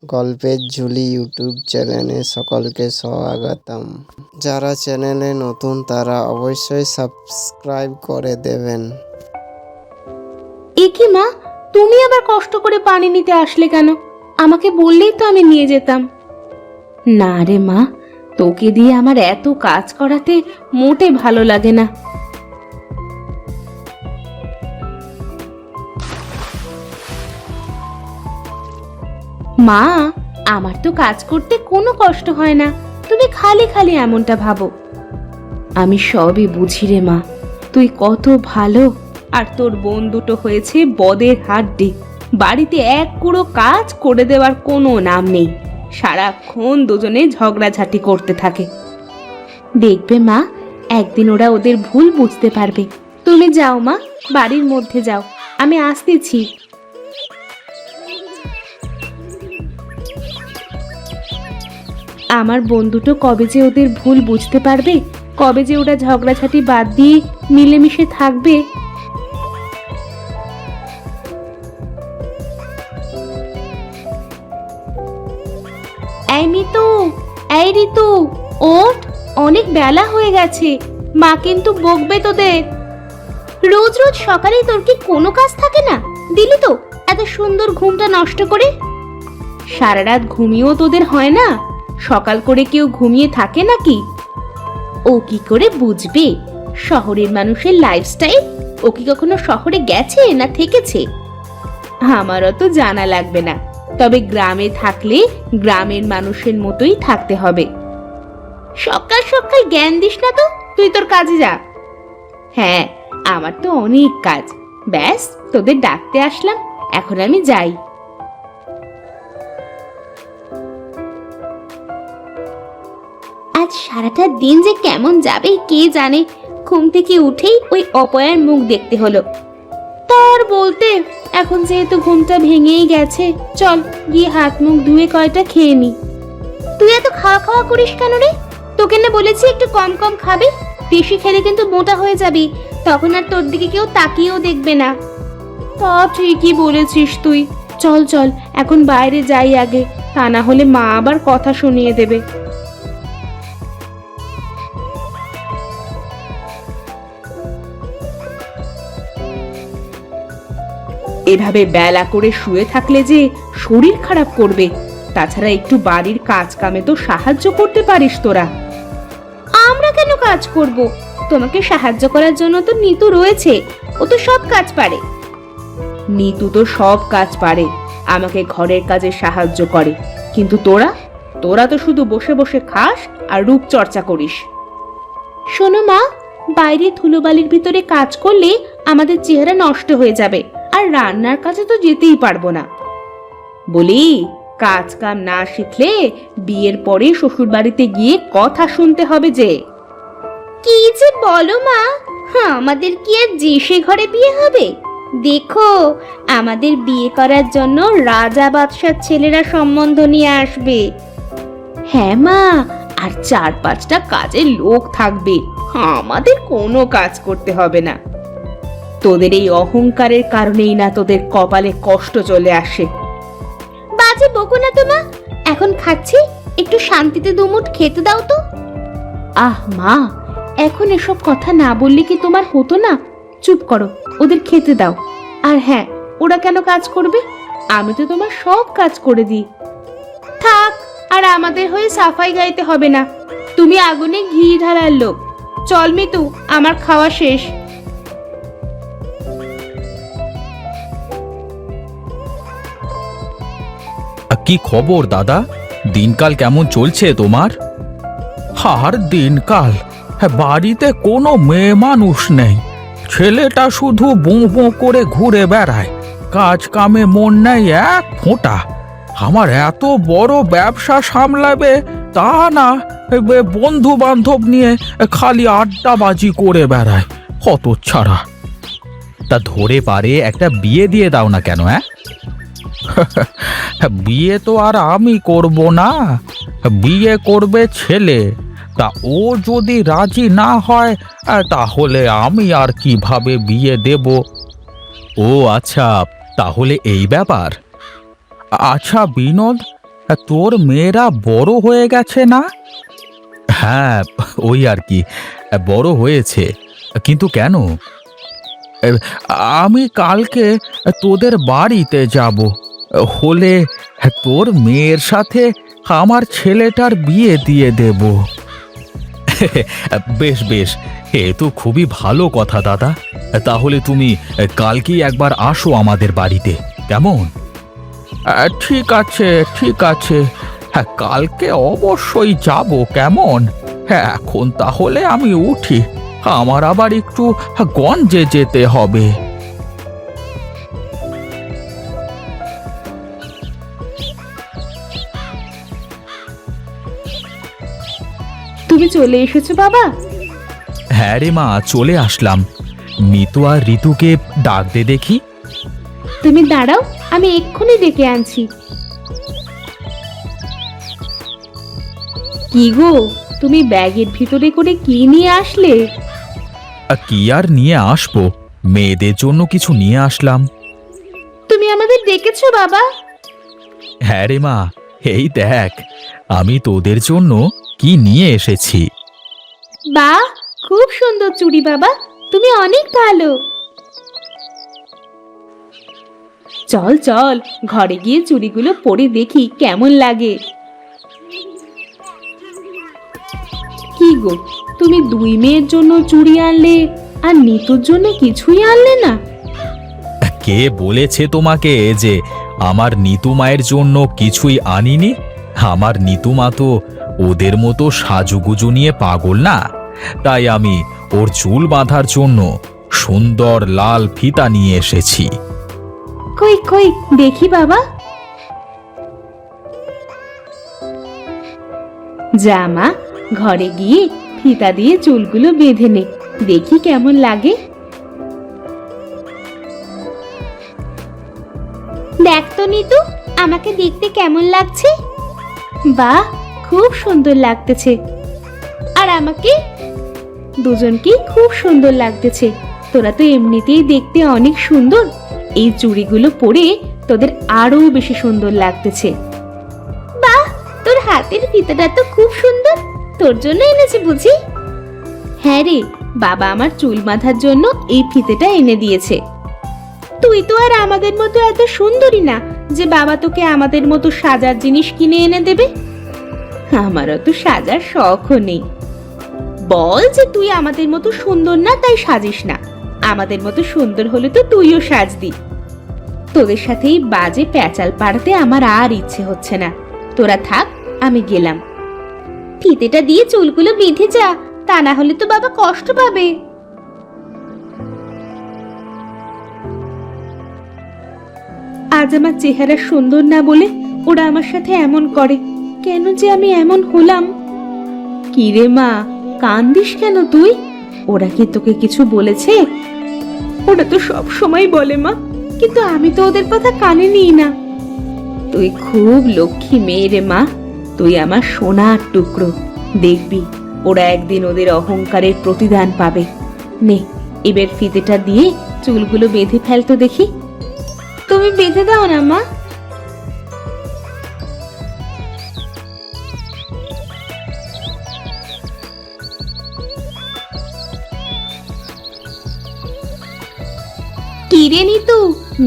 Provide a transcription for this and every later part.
গল্পের ঝুলি ইউটিউব চ্যানেলে সকলকে স্বাগতম। যারা চ্যানেলে নতুন তারা অবশ্যই সাবস্ক্রাইব করে দেবেন। এ কি মা, তুমি আবার কষ্ট করে পানি নিতে আসলে কেন? আমাকে বললেই তো আমি নিয়ে যেতাম। না রে মা, তোকে দিয়ে আমার এত কাজ করাতে মোটে ভালো লাগে না। মা, আমার তো কাজ করতে কোনো কষ্ট হয় না, তুমি খালি খালি এমনটা ভাবো। আমি সবই বুঝি রে মা, তুই কত ভালো। আর তোর বোন দুটো হয়েছে বদের হাড্ডি, বাড়িতে এক কুড়ো কাজ করে দেওয়ার কোনো নাম নেই। সারাক্ষণ দুজনে ঝগড়াঝাটি করতে থাকে। দেখবে মা, একদিন ওরা ওদের ভুল বুঝতে পারবে। তুমি যাও মা, বাড়ির মধ্যে যাও, আমি আসতেছি। আমার বন্ধুটো কবে যে ওদের ভুল বুঝতে পারবে, কবে যে ওরা ঝগড়াঝাটি বাদ দিয়ে মিলেমিশে থাকবে। এই মিতু, এই ঋতু, ওঠ, অনেক বেলা হয়ে গেছে, মা কিন্তু বকবে তোদের। রোজ রোজ সকালে তোর কি কোনো কাজ থাকে না? দিলি তো এত সুন্দর ঘুমটা নষ্ট করে। সারা রাত ঘুমিয়েও তোদের হয় না? সকাল করে কেউ ঘুমিয়ে থাকে নাকি? ও কি করে বুঝবে শহরের মানুষের লাইফস্টাইল? ও কি কখনো শহরে গেছে না থেকেছে? আমারও তো জানা লাগবে না, তবে গ্রামে থাকলে গ্রামের মানুষের মতোই থাকতে হবে। সকাল সকাল জ্ঞান দিস না তো, তুই তোর কাজে যা। হ্যাঁ, আমার তো অনেক কাজ, ব্যাস তোদের ডাকতে আসলাম, এখন আমি যাই। আজ সারাটা দিন যে কেমন যাবে কে জানে। ঘুম থেকে উঠেই ওই অপয়ার মুখ দেখতে হলো। তার বলতে এখন যেহেতু ঘুমটা ভেঙেই গেছে, চল গিয়ে হাত মুখ ধুয়ে কয়টা খেয়ে নি। তুই এত খাওয়া খাওয়া করিস কেন রে? তোকে না বলেছি একটু কম কম খাবি? বেশি খেলে কিন্তু মোটা হয়ে যাবি, তখন আর তোর দিকে কেউ তাকিয়েও দেখবে না। তা ঠিকই বলেছিস তুই। চল চল, এখন বাইরে যাই আগে, তা না হলে মা আবার কথা শুনিয়ে দেবে। এভাবে বেলা করে শুয়ে থাকলে যে শরীর খারাপ করবে। তাছাড়া একটু বাড়ির কাজ কামে তো সাহায্য করতে পারিস তোরা। আমরা কেন কাজ করব? তোমাকে সাহায্য করার জন্য তো নিতু রয়েছে, ও তো সব কাজ পারে। নিতু তো সব কাজ পারে, আমাকে ঘরের কাজে সাহায্য করে, কিন্তু তোরা তোরা তো শুধু বসে বসে খাস আর রূপচর্চা করিস। শোনো মা, বাইরে ধুলোবালির ভিতরে কাজ করলে আমাদের চেহারা নষ্ট হয়ে যাবে, আর রান্নার কাছে তো যেতেই পারবো না। বলি, কাজ কাম না শিখলে বিয়ের পরে শ্বশুর বাড়িতে গিয়ে কথা শুনতে হবে যে। কি যে বলো মা, আমাদের কি আর যে সে ঘরে বিয়ে হবে? দেখো, আমাদের বিয়ে করার জন্য রাজা বাদশার ছেলেরা সম্বন্ধ নিয়ে আসবে। হ্যাঁ মা, আর 4-5টা কাজের লোক থাকবে, আমাদের কোনো কাজ করতে হবে না। তোদের এই অহংকারের কারণেই না তোদের কপালে কষ্ট চলে আসে। বাজে বকো না তো মা, এখন খাচ্ছি, একটু শান্তিতে দুমুঠ খেতে দাও তো। আহ মা, এখন এসব কথা না বললে কি তোমার হতো না? চুপ করো, ওদের খেতে দাও। আর হ্যাঁ, ওরা কেন কাজ করবে? আমি তো তোমার সব কাজ করে দিই। থাক, আর আমাদের হয়ে সাফাই গাইতে হবে না। তুমি আগুনে ঘি ঢালার লোক। চল মিতু, আমার খাওয়া শেষ। কি খবর দাদা? দিনকাল কেমন চলছে তোমার? আর দিনকাল, বাড়িতে কোনো মেয়ে মানুষ নেই, ছেলেটা শুধু বোঁ বোঁ করে ঘুরে বেড়ায়, কাজ কামে মন নেই এক ফোঁটা। আমার এত বড় ব্যবসা সামলাবে তা না, বন্ধু বান্ধব নিয়ে খালি আড্ডাবাজি করে বেড়ায়, হতচ্ছাড়া। তা ধরে পারে একটা বিয়ে দিয়ে দাও না কেন? বিয়ে তো আর আমি করব না, বিয়ে করবে ছেলে। তা ও যদি রাজি না হয় তাহলে আমি আর কিভাবে বিয়ে দেব? ও আচ্ছা, তাহলে এই ব্যাপার। আচ্ছা বিনোদ, তোর মেয়েরা বড় হয়ে গেছে না? হ্যাঁ, ওই আর কি, বড় হয়েছে। কিন্তু কেন? এ, আমি কালকে তোদের বাড়িতে যাব, হলে তোর মেয়ের সাথে আমার ছেলেটার বিয়ে দিয়ে দেব। বেশ বেশ, এ তো খুবই ভালো কথা দাদা। তাহলে তুমি কালকেই একবার আসো আমাদের বাড়িতে, কেমন? ঠিক আছে, ঠিক আছে। হ্যাঁ, কালকে অবশ্যই যাব, কেমন? হ্যাঁ, এখন তাহলে আমি উঠি, আমার আবার একটু গঞ্জে যেতে হবে। তুমি চলে এসেছো বাবা? হ্যাঁ রে মা, চলে আসলাম। মিতু আর ঋতুকে ডাক দে দেখি। তুমি দাঁড়াও, আমি এক্ষুনি ডেকে আনছি। কি গো, তুমি ব্যাগের ভিতরে করে কি নিয়ে আসলে? কি আর নিয়ে আসবো, মেয়েদের জন্য কিছু নিয়ে আসলাম। তুমি আমাদের ডেকেছো বাবা? হ্যাঁ রে মা, এই দেখ আমি তোদের জন্য কি নিয়ে এসেছি। বাহ, খুব সুন্দর চুড়ি বাবা, তুমি অনেক ভালো। চল চল, ঘরে গিয়ে চুড়িগুলো পরে দেখি কেমন লাগে। কি গো, তুমি দুই মেয়ের জন্য চুড়ি আনলে আর নিতুর জন্য কিছুই আনলে না? কে বলেছে তোমাকে যে আমার নিতু মায়ের জন্য কিছুই আনিনি? আমার নিতু মা তো ওদের মতো সাজুগুজু নিয়ে পাগল না, তাই আমি ওর চুল বাঁধার জন্য সুন্দর লাল ফিতা নিয়ে এসেছি। কই কই দেখি বাবা। যা মা, ঘরে গিয়ে ফিতা দিয়ে চুলগুলো বেঁধে নে, দেখি কেমন লাগে। দেখ তো নিতু, আমাকে দেখতে কেমন লাগছে? বাহ, খুব সুন্দর লাগতেছে। আর আমাকে? দুজনকেই খুব সুন্দর লাগতেছে। তোরা তো এমনিতেই দেখতে অনেক সুন্দর, এই চুড়িগুলো পরে তোদের আরো বেশি সুন্দর লাগতেছে। বাহ, তোর হাতের ফিতাটা তো খুব সুন্দর, তোর জন্য এনেছি বুঝি? হ্যাঁ রে, বাবা আমার চুল বাঁধার জন্য এই ফিতেটা এনে দিয়েছে। তুই তো আর আমাদের মতো এত সুন্দরী না যে বাবা তোকে আমাদের মতো সাজার জিনিস কিনে এনে দেবে। আমারও তো সাজার শখও নেই। বল যে তুই আমাদের মতো সুন্দর না, তাই সাজিস না। আমাদের মতো সুন্দর হলে তো তুইও সাজদি। তোদের সাথে এই বাজে প্যাচাল পাড়াতে আমার আর ইচ্ছে হচ্ছে না। তোরা থাক, আমি গেলাম। ফিতেটা দিয়ে চুলগুলো বেঁধে যা, তা না হলে তো বাবা কষ্ট পাবে। আজ আমার চেহারা সুন্দর না বলে ওরা আমার সাথে এমন করে, কেন যে আমি এমন হলাম? কি রে মা, কান্দিস কেন তুই? ওরা কি তোকে কিছু বলেছে? ওরা তো সব সময় বলে মা, কিন্তু আমি তো ওদের কথা কানে নিই না। তুই খুব লক্ষ্মী মেয়ে রে মা, তুই আমার সোনার টুকরো। দেখবি ওরা একদিন ওদের অহংকারের প্রতিদান পাবে। নে, এবার ফিতেটা দিয়ে চুলগুলো বেঁধে ফেলতো দেখি। তুমি বেঁধে দাও না মা। কিরে নিতু,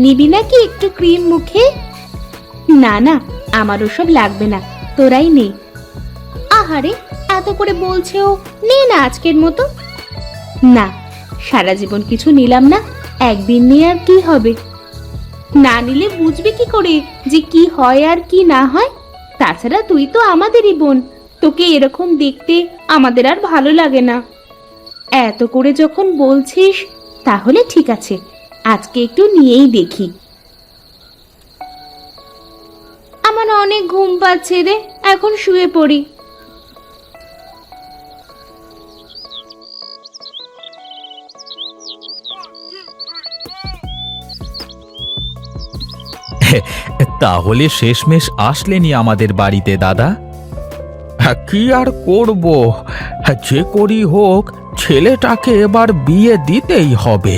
নিবি নাকি একটু ক্রিম মুখে? না না, আমার ওসব লাগবে না, তোরাই নে। আহারে, এত করে বলছে ও, নে না আজকের মতো। না, সারা জীবন কিছু নিলাম না, একদিন নিয়ে আর কি হবে? না নিলে বুঝবে কি করে যে কি হয় আর কি না হয়? তাছাড়া তুই তো আমাদেরই বোন, তোকে এরকম দেখতে আমাদের আর ভালো লাগে না। এত করে যখন বলছিস, তাহলে ঠিক আছে, আজকে একটু নিয়েই দেখি। আমার অনেক ঘুম পাচ্ছে রে, এখন শুয়ে পড়ি। তাহলে শেষমেশ আসলেনি আমাদের বাড়িতে দাদা? কি আর করব, যে করি হোক ছেলেটাকে এবার বিয়ে দিতেই হবে।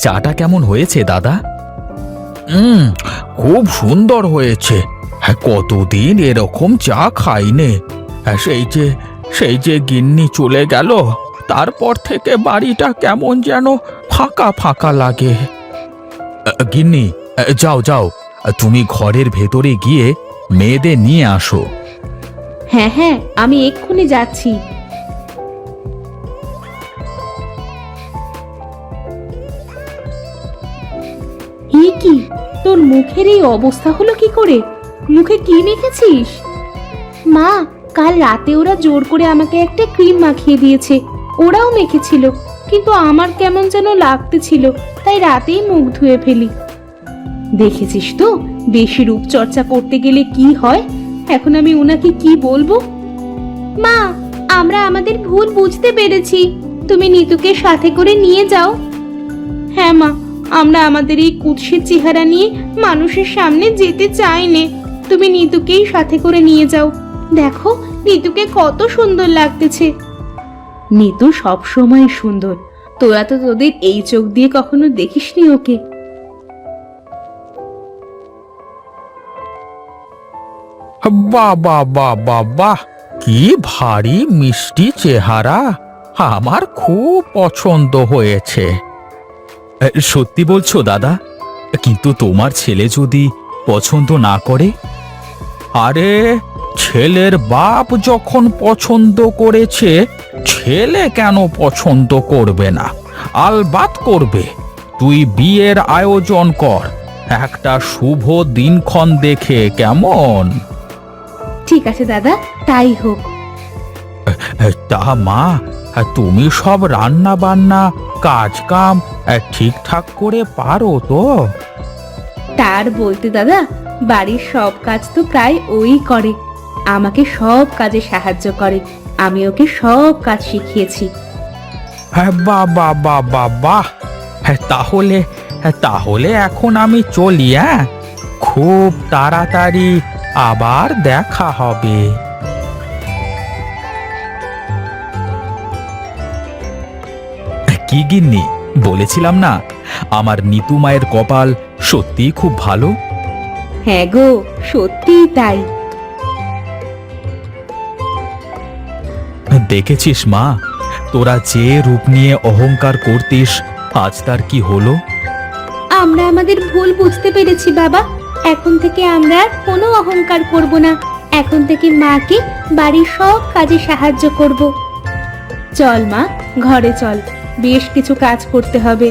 চাটা কেমন হয়েছে দাদা? খুব সুন্দর হয়েছে। কতদিন এরকম চা খাইনে। সেই যে গিন্নি চলে গেল, তারপর থেকে বাড়িটা কেমন যেন ফাঁকা ফাঁকা লাগে। গিন্নি, যাও যাও, তুমি ঘরের ভেতরে গিয়ে মেয়েদের নিয়ে আসো। হ্যাঁ হ্যাঁ, আমি এক্ষুনি যাচ্ছি। কি তোর মুখের এই অবস্থা হলো কি করে? মুখে কি মেখেছিস? মা, কাল রাতে ওরা জোর করে আমাকে একটা ক্রিম মাখিয়ে দিয়েছে। ওরাও মেখেছিল, কিন্তু আমার কেমন যেন লাগতেছিল, তাই রাতেই মুখ ধুয়ে ফেলি। দেখেছিস তো বেশি রূপচর্চা করতে গেলে কি হয়। এখন আমি ওনাকে কি বলবো? মা, আমরা আমাদের ভুল বুঝতে পেরেছি, তুমি নিতুকে সাথে করে নিয়ে যাও। হ্যাঁ মা, আমরা আমাদের এই কুৎসিত চেহারা নিয়ে মানুষের সামনে যেতে চাই নে। তুমি নিতুকেই সাথে করে নিয়ে যাও। দেখো নিতুকে কত সুন্দর লাগতেছে। নিতু সব সময় সুন্দর, তোরা তো তোদের এই চোখ দিয়ে কখনো দেখিসনি ওকে। বাহ বাহ বাহ বাহ বাহ, কি ভারী মিষ্টি চেহারা, আমার খুব পছন্দ হয়েছে। সত্যি বলছো দাদা? কিন্তু তোমার ছেলে যদি পছন্দ না করে? আরে, ছেলের বাপ যখন পছন্দ করেছে, ছেলে কেন পছন্দ করবে না? আলবাত করবে। তুই বিয়ের আয়োজন কর, একটা শুভ দিনক্ষণ দেখে, কেমন? ঠিক আছে দাদা, তাই হোক। তা মা, তুমি সব রান্না বান্না কাজ কাম ঠিকঠাক করে পারো তো? তার বলতে দাদা, বাড়ির সব কাজ তো প্রায় ওই করে। আমাকে সব কাজে সাহায্য করে, আমি ওকে সব কাজ শিখিয়েছি। হ্যাঁ, বাহ বাহ বাহ বাহ বাহ। তাহলে এখন আমি চলি। হ্যাঁ, খুব তাড়াতাড়ি আবার দেখা হবে। কি গিন্নি, বলেছিলাম না আমার নিতু মায়ের কপাল সত্যিই খুব ভালো? হ্যাঁ গো, সত্যিই তাই। দেখেছিস মা, তোরা যে রূপ নিয়ে অহংকার করতিস, আজ তার কি হলো? আমরা আমাদের ভুল বুঝতে পেরেছি বাবা। এখন থেকে আমরা আর কোনো অহংকার করব না। এখন থেকে মাকে বাড়ির সব কাজে সাহায্য করব। চল মা, ঘরে চল, বেশ কিছু কাজ করতে হবে।